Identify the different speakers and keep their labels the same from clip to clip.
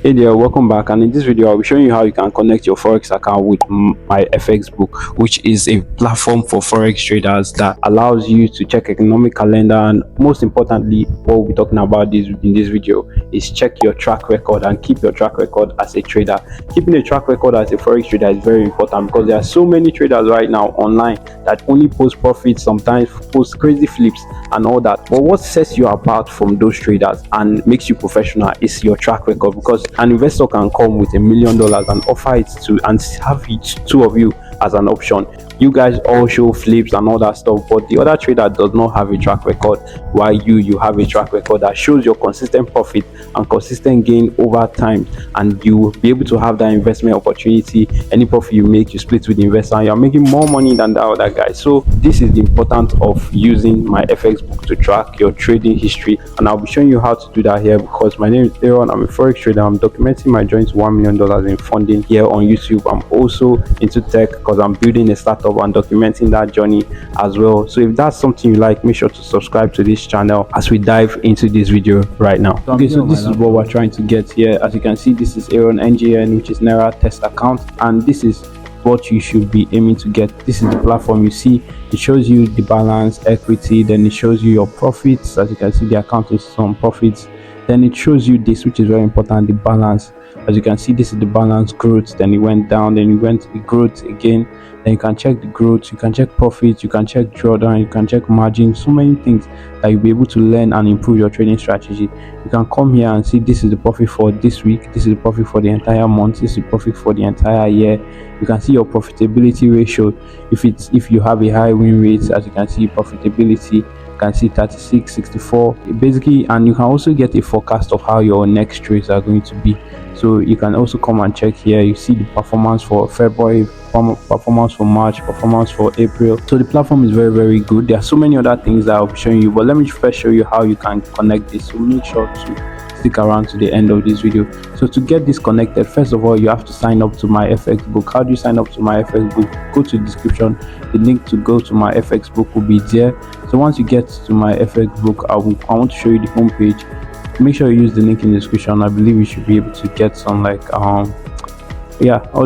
Speaker 1: Hey there, welcome back, and in this video I'll be showing you how you can connect your Forex account with MyFxBook, which is a platform for Forex traders that allows you to check economic calendar, and most importantly what we'll be talking about in this video is check your track record and keep your track record as a trader. Keeping a track record as a Forex trader is very important because there are so many traders right now online that only post profits, sometimes post crazy flips and all that, but what sets you apart from those traders and makes you professional is your track record, because an investor can come with $1 million and offer it to and have each two of you as an option. You guys all show flips and all that stuff, but the other trader does not have a track record, while you have a track record that shows your consistent profit and consistent gain over time, and you will be able to have that investment opportunity. Any profit you make, you split with the investor, and you're making more money than the other guy. So this is the importance of using MyFxBook to track your trading history, and I'll be showing you how to do that here, because my name is Aaron. I'm a Forex trader. I'm documenting my journey to $1 million in funding here on YouTube. I'm also into tech because I'm building a startup and documenting that journey as well. So if that's something you like, make sure to subscribe to this channel as we dive into this video right now. Okay, so this is what we're trying to get here. As you can see, this is Aaron NGN, which is Naira test account, and this is what you should be aiming to get. This is the platform. You see, it shows you the balance, equity, then it shows you your profits. As you can see, the account is some profits, then it shows you this, which is very important, the balance. As you can see, this is the balance growth, then it went down, then it went to the growth again, then you can check the growth, you can check profits, you can check drawdown, you can check margin, so many things that you'll be able to learn and improve your trading strategy. You can come here and see this is the profit for this week, this is the profit for the entire month, this is the profit for the entire year. You can see your profitability ratio. If you have a high win rate, as you can see, profitability, you can see 36, 64 basically, and you can also get a forecast of how your next trades are going to be. So you can also come and check here. You see the performance for February, performance for March, performance for April. So the platform is very good. There are so many other things that I'll be showing you, but let me first show you how you can connect this. So make sure to stick around to the end of this video. So to get this connected, first of all, you have to sign up to MyFxBook. How do you sign up to MyFxBook? Go to the description. The link to go to MyFxBook will be there. So once you get to MyFxBook, I want to show you the homepage. Make sure you use the link in the description. I believe you should be able to get some all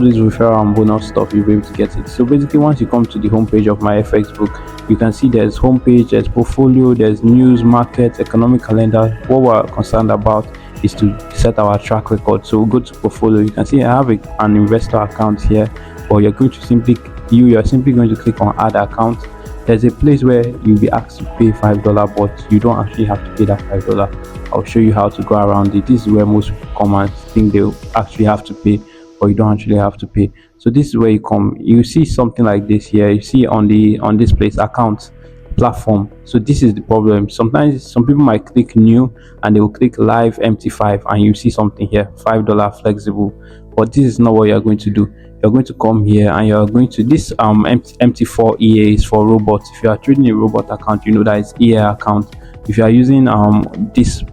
Speaker 1: this referral and bonus stuff. You'll be able to get it. So basically, once you come to the homepage of MyFxBook, you can see there's homepage, there's portfolio, there's news, market, economic calendar. What we're concerned about is to set our track record. So we'll go to portfolio. You can see I have an investor account here, or you're going to simply going to click on add account. There's a place where you'll be asked to pay $5, but you don't actually have to pay that $5. I'll show you how to go around it. This is where most people come and think they actually have to pay, but you don't actually have to pay. So this is where you come. You see something like this here. You see on this place, account, platform. So this is the problem. Sometimes some people might click new and they will click live MT5, and you see something here, $5 flexible, but this is not what you're going to do. You're going to come here and you're going to this MT4 EA is for robots. If you are trading a robot account, you know that it's EA account. If you are using this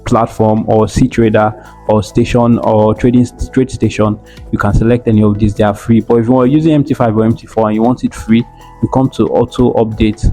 Speaker 1: platform or CTrader or station or trade station, you can select any of these. They are free. But if you are using MT5 or MT4 and you want it free, you come to auto update,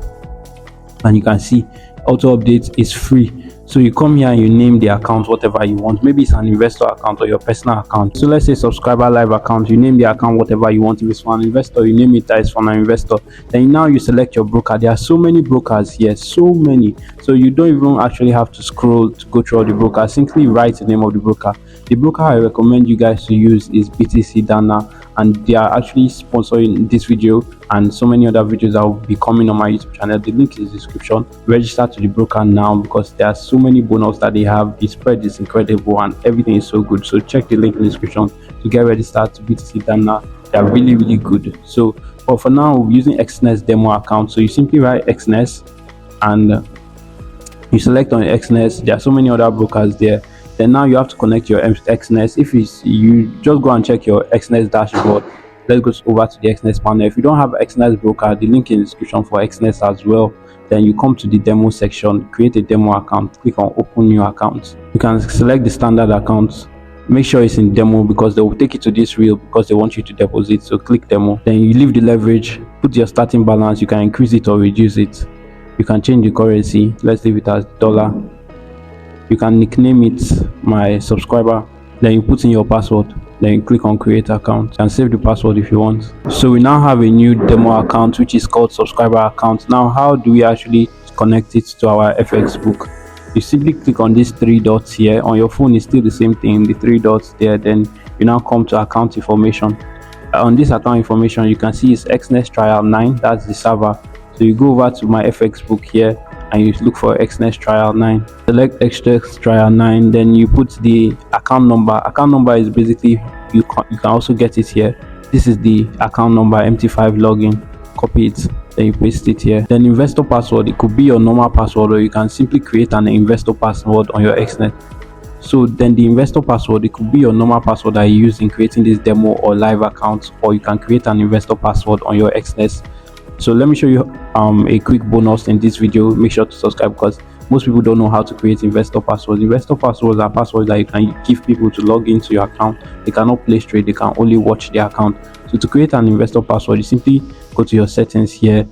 Speaker 1: and you can see auto update is free. So you come here and you name the account whatever you want. Maybe it's an investor account or your personal account. So let's say subscriber live account, you name the account whatever you want. If it's for an investor, you name it as for an investor. Then now you select your broker. There are so many brokers here, so many, so you don't even actually have to scroll to go through all the brokers. Simply write the name of the broker. The broker I recommend you guys to use is BTC Dana, and they are actually sponsoring this video and so many other videos that will be coming on my YouTube channel. The link is in the description. Register to the broker now, because there are so many bonus that they have. The spread is incredible and everything is so good. So check the link in the description to get registered to BTC Dana. They are really good. So but for now, we're using XNES demo account. So you simply write XNES and you select on XNES. There are so many other brokers there. Then now you have to connect your XNES. If you just go and check your XNES dashboard. Let's go over to the XNES panel. If you don't have XNES broker, the link in the description for XNES as well. Then you come to the demo section, create a demo account, click on open new account. You can select the standard account. Make sure it's in demo, because they will take you to this reel because they want you to deposit. So click demo. Then you leave the leverage, put your starting balance. You can increase it or reduce it. You can change the currency. Let's leave it as dollar. You can nickname it my subscriber then you put in your password, then you click on create account and save the password if you want. So we now have a new demo account which is called subscriber account. Now how do we actually connect it to our FxBook? You simply click on these three dots here. On your phone, it's still the same thing, the three dots there. Then you now come to account information. On this account information, you can see it's XNET trial 9, that's the server. So you go over to MyFxBook here and you look for XNET trial 9, select XNET trial 9, then you put the account number. Account number is basically, you can also get it here. This is the account number, MT5 login. Copy it, then you paste it here. Then investor password, it could be your normal password, or you can simply create an investor password on your XNET. So then the investor password, it could be your normal password that you use in creating this demo or live account, or you can create an investor password on your XNET. So let me show you a quick bonus in this video. Make sure to subscribe because most people don't know how to create investor passwords. Investor passwords are passwords that you can give people to log into your account. They cannot place trade, they can only watch their account. So to create an investor password, you simply go to your settings here.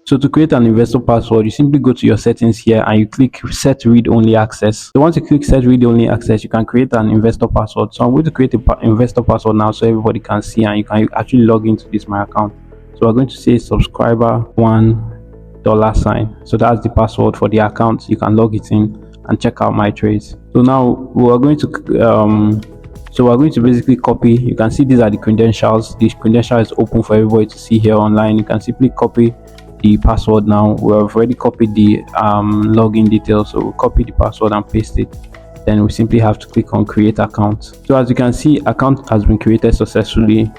Speaker 1: So to create an investor password, you simply go to your settings here and you click set read only access. So once you click set read only access, you can create an investor password. So I'm going to create an investor password now so everybody can see and you can actually log into this my account. So we're going to say subscriber $1. So that's the password for the account. You can log it in and check out my trades. So now we're going to basically copy. You can see these are the credentials. This credential is open for everybody to see here online. You can simply copy the password. Now we have already copied the login details, so we'll copy the password and paste it. Then we simply have to click on create account. So as you can see, account has been created successfully.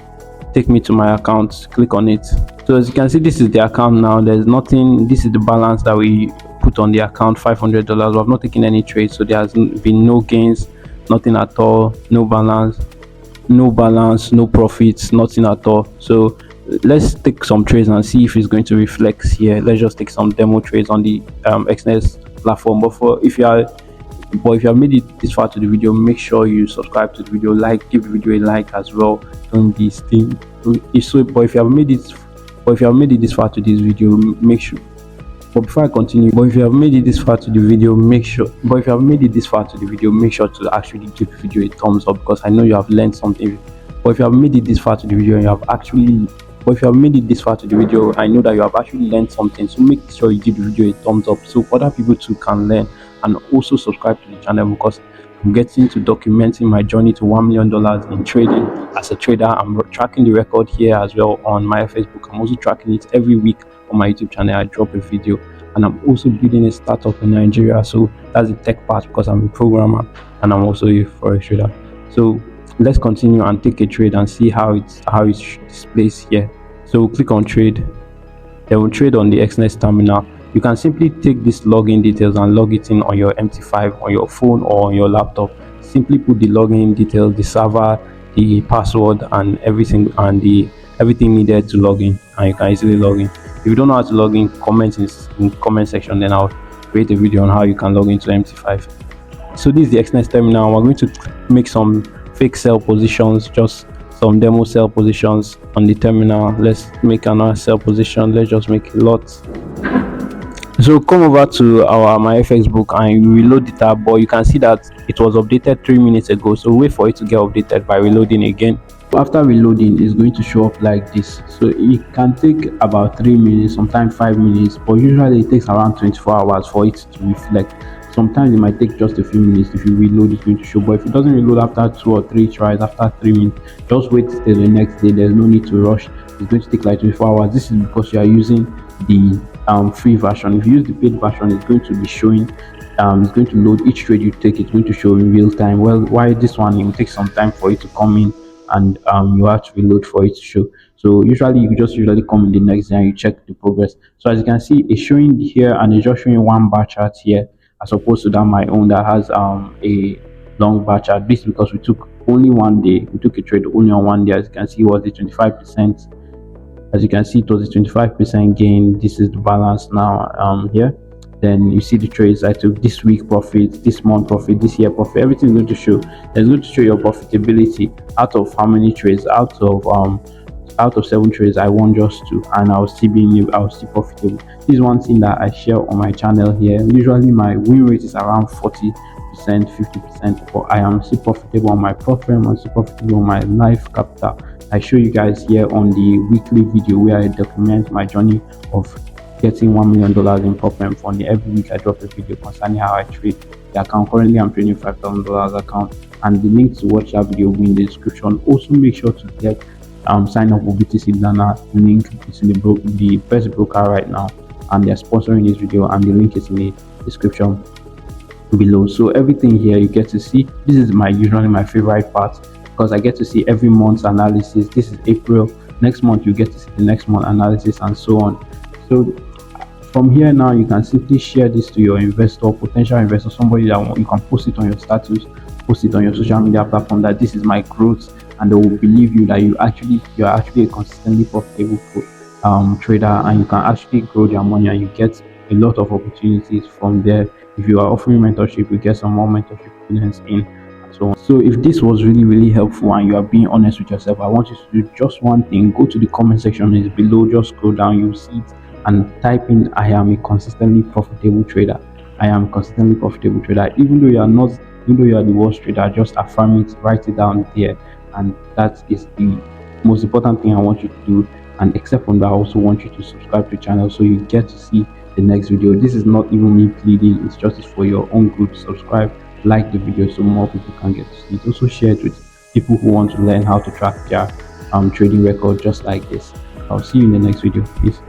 Speaker 1: Take me to my account, click on it. So as you can see, this is the account now. There's nothing. This is the balance that we put on the account, $500. We have not taken any trades, so there has been no gains, nothing at all, no balance, no profits, nothing at all. So let's take some trades and see if it's going to reflect here. Let's just take some demo trades on the XNET platform. But if you have made it this far to the video, make sure you subscribe to the video, give the video a like as well. Don't be sting. If you have made it this far to this video, make sure. But before I continue, if you have made it this far to the video, make sure to actually give the video a thumbs up because I know you have learned something. But if you have made it this far to the video and I know that you have actually learned something, so make sure you give the video a thumbs up so other people too can learn, and also subscribe to the channel because I'm getting to documenting my journey to $1 million in trading as a trader. I'm tracking the record here as well on MyFxBook. I'm also tracking it every week on my YouTube channel. I drop a video, and I'm also building a startup in Nigeria. So that's the tech part because I'm a programmer and I'm also a forex trader. So let's continue and take a trade and see how it displays here. So we'll click on trade. Then we'll trade on the XNET terminal. You can simply take this login details and log it in on your MT5 on your phone or on your laptop. Simply put the login details, the server, the password, and everything needed to log in, and you can easily log in. If you don't know how to log in, comment in comment section, then I'll create a video on how you can log into MT5. So this is the XNET terminal. We're going to make some fake sell positions, just some demo sell positions on the terminal. Let's make another sell position. Let's just make a lot. So come over to our MyFxBook and reload the tab, but you can see that it was updated 3 minutes ago, so wait for it to get updated by reloading again. After reloading, it's going to show up like this. So it can take about 3 minutes, sometimes 5 minutes, but usually it takes around 24 hours for it to reflect. Sometimes it might take just a few minutes. If you reload, it's going to show, but if it doesn't reload after 2 or 3 tries, after 3 minutes, just wait till the next day. There's no need to rush. It's going to take like 24 hours. This is because you are using the free version. If you use the paid version, it's going to be showing, it's going to load each trade you take. It's going to show in real time. Well, why this one, it will take some time for it to come in, and you have to reload for it to show. So usually you just come in the next day and you check the progress. So as you can see, it's showing here and it's just showing one bar chart here as opposed to that my own that has a long bar chart. This is because we took only one day. We took a trade only on one day. As you can see, it was a 25%. As you can see, it was a 25% gain. This is the balance now here. Then you see the trades I took this week profit, this month profit, this year profit. Everything is going to show. It's going to show your profitability out of how many trades. Out of 7 trades, I won just 2, and I was still profitable. This is one thing that I share on my channel here. Usually my win rate is around 40%, 40%, 50%, but I am still profitable on my profit. I'm still profitable on my life capital. I show you guys here on the weekly video where I document my journey of getting $1 million in profit. On every week I drop a video concerning how I trade the account. Currently I'm trading $5,000 account, and the link to watch that video will be in the description. Also make sure to get sign up with BTC Dana. Link is in the best broker right now, and they're sponsoring this video, and the link is in the description below. So everything here you get to see. This is usually my favorite part, because I get to see every month's analysis. This is April. Next month you get to see the next month analysis, and so on. So from here now you can simply share this to your investor, potential investor, somebody that you can post it on your status, post it on your social media platform that this is my growth, and they will believe you that you're actually a consistently profitable trader, and you can actually grow their money, and you get a lot of opportunities from there. If you are offering mentorship, you get some more mentorship students in, and so on. So if this was really helpful and you are being honest with yourself, I want you to do just one thing. Go to the comment section, it's below, just scroll down, you'll see it, and type in I am a consistently profitable trader. I am consistently profitable trader. Even though you are not, even though you are the worst trader, just affirm it, write it down there, and that is the most important thing I want you to do. And except from that, I also want you to subscribe to the channel so you get to see the next video. This is not even me pleading, it's just for your own good. Subscribe, like the video so more people can get to see it. Also share it with people who want to learn how to track their trading record just like this. I'll see you in the next video. Peace.